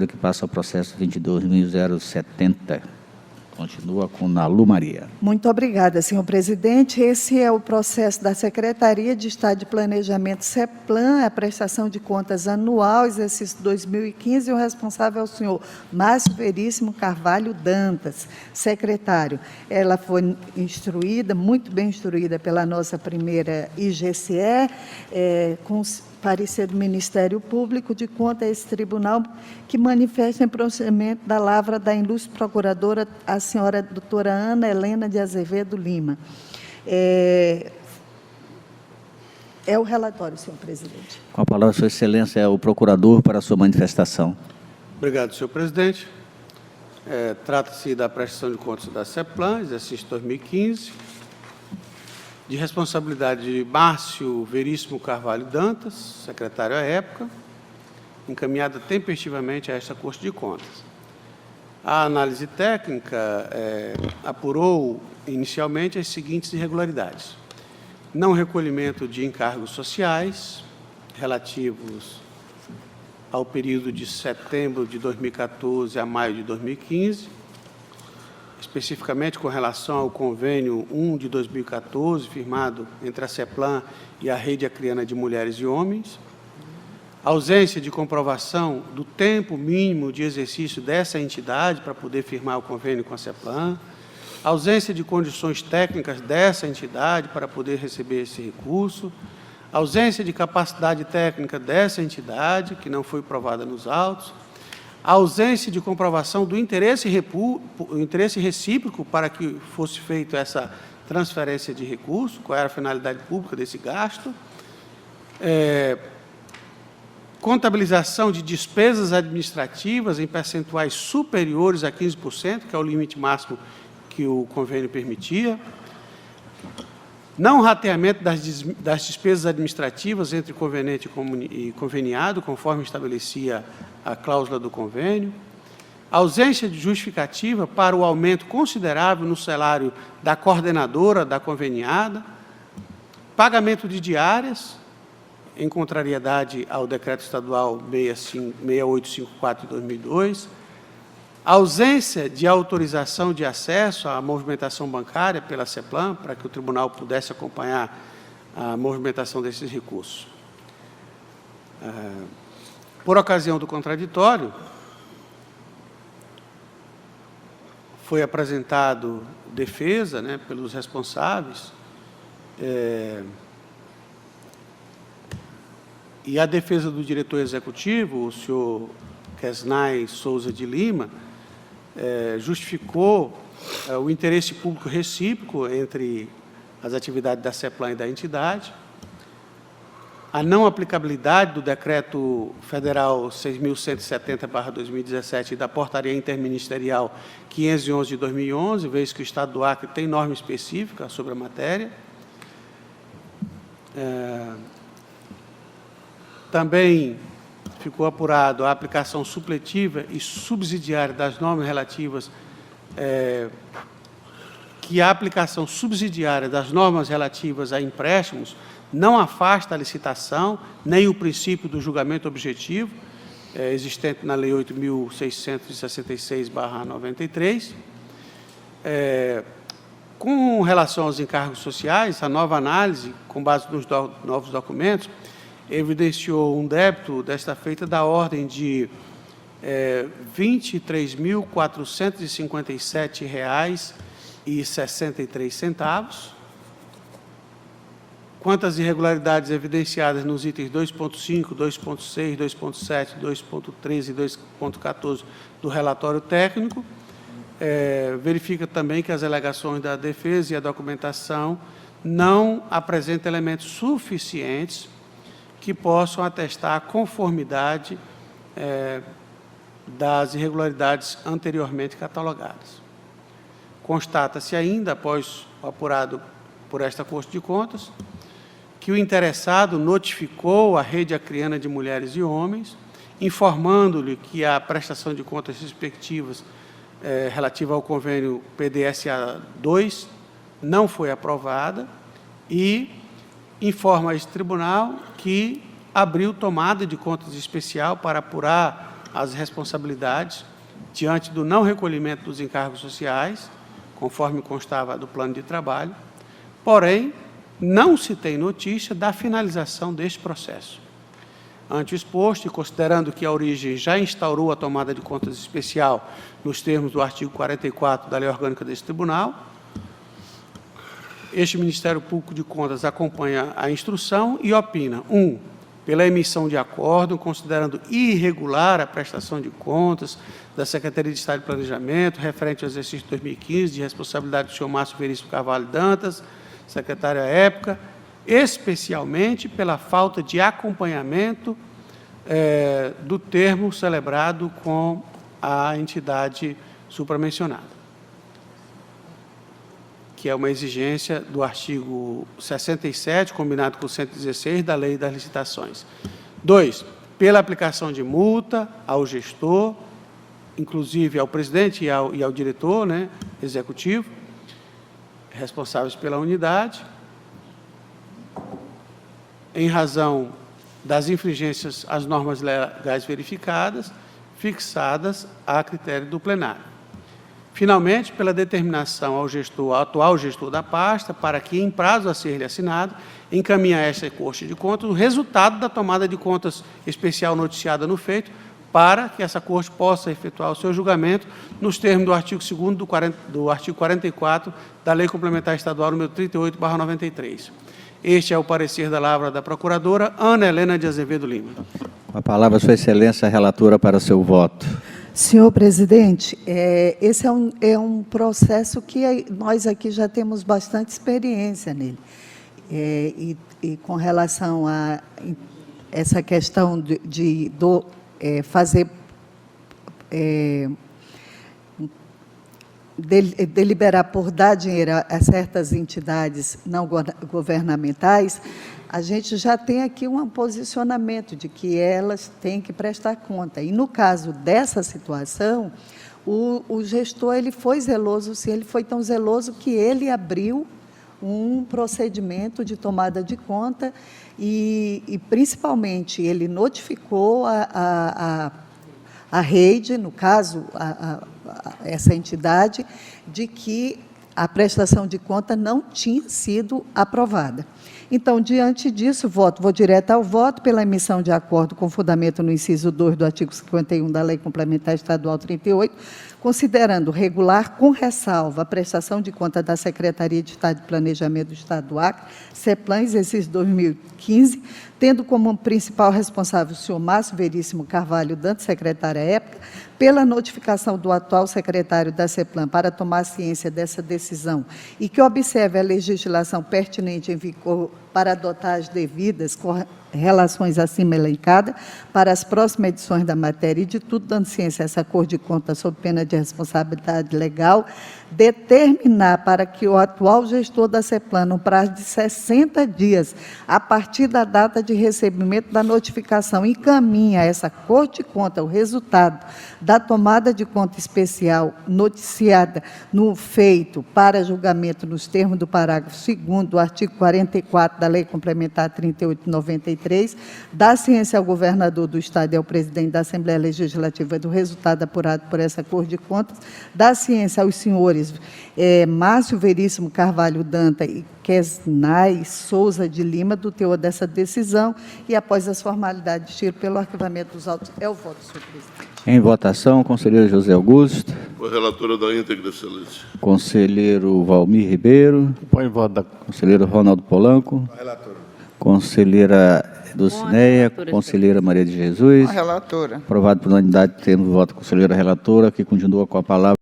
que passa ao processo 22.070. Continua com Nalu Maria. Muito obrigada, senhor presidente. Esse é o processo da Secretaria de Estado de Planejamento, CEPLAN, a prestação de contas anual, exercício 2015, e o responsável é o senhor Márcio Veríssimo Carvalho Dantas, secretário. Ela foi instruída, muito bem instruída pela nossa primeira IGCE, com parecer do Ministério Público de conta a esse tribunal que manifesta em procedimento da lavra da ilustre procuradora, a senhora doutora Ana Helena de Azevedo Lima. É o relatório, senhor presidente. Com a palavra, sua excelência, é o procurador para a sua manifestação. Obrigado, senhor presidente. Trata-se da prestação de contas da CEPLAN, exercício 2015, de responsabilidade de Márcio Veríssimo Carvalho Dantas, secretário à época, encaminhada tempestivamente a esta Corte de Contas. A análise técnica apurou inicialmente as seguintes irregularidades: não recolhimento de encargos sociais relativos ao período de setembro de 2014 a maio de 2015, especificamente com relação ao convênio 1 de 2014, firmado entre a CEPLAN e a Rede Acreana de Mulheres e Homens, ausência de comprovação do tempo mínimo de exercício dessa entidade para poder firmar o convênio com a CEPLAN, ausência de condições técnicas dessa entidade para poder receber esse recurso, ausência de capacidade técnica dessa entidade, que não foi provada nos autos, a ausência de comprovação do interesse recíproco para que fosse feita essa transferência de recurso, qual era a finalidade pública desse gasto, contabilização de despesas administrativas em percentuais superiores a 15%, que é o limite máximo que o convênio permitia, não rateamento das despesas administrativas entre conveniente e conveniado, conforme estabelecia a cláusula do convênio, ausência de justificativa para o aumento considerável no salário da coordenadora da conveniada, pagamento de diárias, em contrariedade ao Decreto Estadual 6854 de 2002, ausência de autorização de acesso à movimentação bancária pela CEPLAN, para que o tribunal pudesse acompanhar a movimentação desses recursos. Por ocasião do contraditório, foi apresentado defesa, pelos responsáveis, e a defesa do diretor executivo, o senhor Quesnay Souza de Lima, justificou o interesse público recíproco entre as atividades da CEPLAN e da entidade, a não aplicabilidade do Decreto Federal 6.170/2017 e da Portaria Interministerial 511 de 2011, vez que o Estado do Acre tem norma específica sobre a matéria. Também ficou apurado a aplicação supletiva e subsidiária das normas relativas, que a aplicação subsidiária das normas relativas a empréstimos não afasta a licitação, nem o princípio do julgamento objetivo, existente na Lei 8.666/93. Com relação aos encargos sociais, a nova análise, com base nos novos documentos, evidenciou um débito desta feita da ordem de R$ 23.457,63. Quanto às irregularidades evidenciadas nos itens 2.5, 2.6, 2.7, 2.13 e 2.14 do relatório técnico, verifica também que as alegações da defesa e a documentação não apresentam elementos suficientes que possam atestar a conformidade das irregularidades anteriormente catalogadas. Constata-se ainda, após o apurado por esta Corte de Contas, que o interessado notificou a Rede Acreana de Mulheres e Homens, informando-lhe que a prestação de contas respectivas relativa ao convênio PDSA 2 não foi aprovada e informa a este tribunal que abriu tomada de contas especial para apurar as responsabilidades diante do não recolhimento dos encargos sociais, conforme constava do plano de trabalho, porém, não se tem notícia da finalização deste processo. Ante o exposto, e considerando que a origem já instaurou a tomada de contas especial nos termos do artigo 44 da Lei Orgânica deste Tribunal, este Ministério Público de Contas acompanha a instrução e opina: 1. Pela emissão de acordo, considerando irregular a prestação de contas da Secretaria de Estado de Planejamento, referente ao exercício 2015, de responsabilidade do senhor Márcio Veríssimo Carvalho Dantas, secretário à época, especialmente pela falta de acompanhamento do termo celebrado com a entidade supramencionada, que é uma exigência do artigo 67, combinado com o 116 da Lei das Licitações. 2, pela aplicação de multa ao gestor, inclusive ao presidente e ao diretor, né, executivo, responsáveis pela unidade, em razão das infringências às normas legais verificadas, fixadas a critério do plenário. Finalmente, pela determinação ao atual gestor da pasta, para que, em prazo a ser-lhe assinado, encaminhe a esta Corte de Contas o resultado da tomada de contas especial noticiada no feito, para que essa Corte possa efetuar o seu julgamento nos termos do artigo 2º do artigo 44 da Lei Complementar Estadual número 38/93. Este é o parecer da Lavra da Procuradora Ana Helena de Azevedo Lima. Com a palavra, Sua Excelência, a relatora, para seu voto. Senhor presidente, esse é um processo que nós aqui já temos bastante experiência nele. E com relação a essa questão de fazer deliberar por dar dinheiro a certas entidades não governamentais, a gente já tem aqui um posicionamento de que elas têm que prestar conta. E, no caso dessa situação, o gestor ele foi zeloso, sim, ele foi tão zeloso que ele abriu um procedimento de tomada de conta e principalmente, ele notificou a rede, no caso, essa entidade, de que a prestação de conta não tinha sido aprovada. Então, diante disso, vou direto ao voto pela emissão de acordo com fundamento no inciso 2 do artigo 51 da Lei Complementar Estadual 38, considerando regular com ressalva a prestação de conta da Secretaria de Estado de Planejamento do Estado do Acre, CEPLAN, exercício 2015, tendo como principal responsável o senhor Márcio Veríssimo Carvalho Dantas, secretário à época, pela notificação do atual secretário da CEPLAN para tomar ciência dessa decisão e que observe a legislação pertinente em vigor para adotar as devidas relações acima elencadas para as próximas edições da matéria e, de tudo, dando ciência a essa Corte de Contas sob pena de responsabilidade legal, determinar para que o atual gestor da CEPLAN, no prazo de 60 dias, a partir da data de recebimento da notificação, encaminhe a essa Corte de Contas o resultado da tomada de conta especial noticiada no feito para julgamento nos termos do parágrafo 2º do artigo 44 da Lei Complementar 38/93, dá ciência ao governador do Estado e ao presidente da Assembleia Legislativa do resultado apurado por essa Corte de Contas, dá ciência aos senhores Márcio Veríssimo Carvalho Dantas e Quesnay Souza de Lima do teor dessa decisão e, após as formalidades, tiro pelo arquivamento dos autos. É o voto, senhor presidente. Em votação, conselheiro José Augusto. Com a relatora da íntegra, excelência. Conselheiro Valmir Ribeiro. Põe em voto. Conselheiro Ronaldo Polanco. Relatora. Conselheira Dulcineia. Conselheira Maria de Jesus. A relatora. Aprovado por unanimidade, temos voto da conselheira relatora, que continua com a palavra.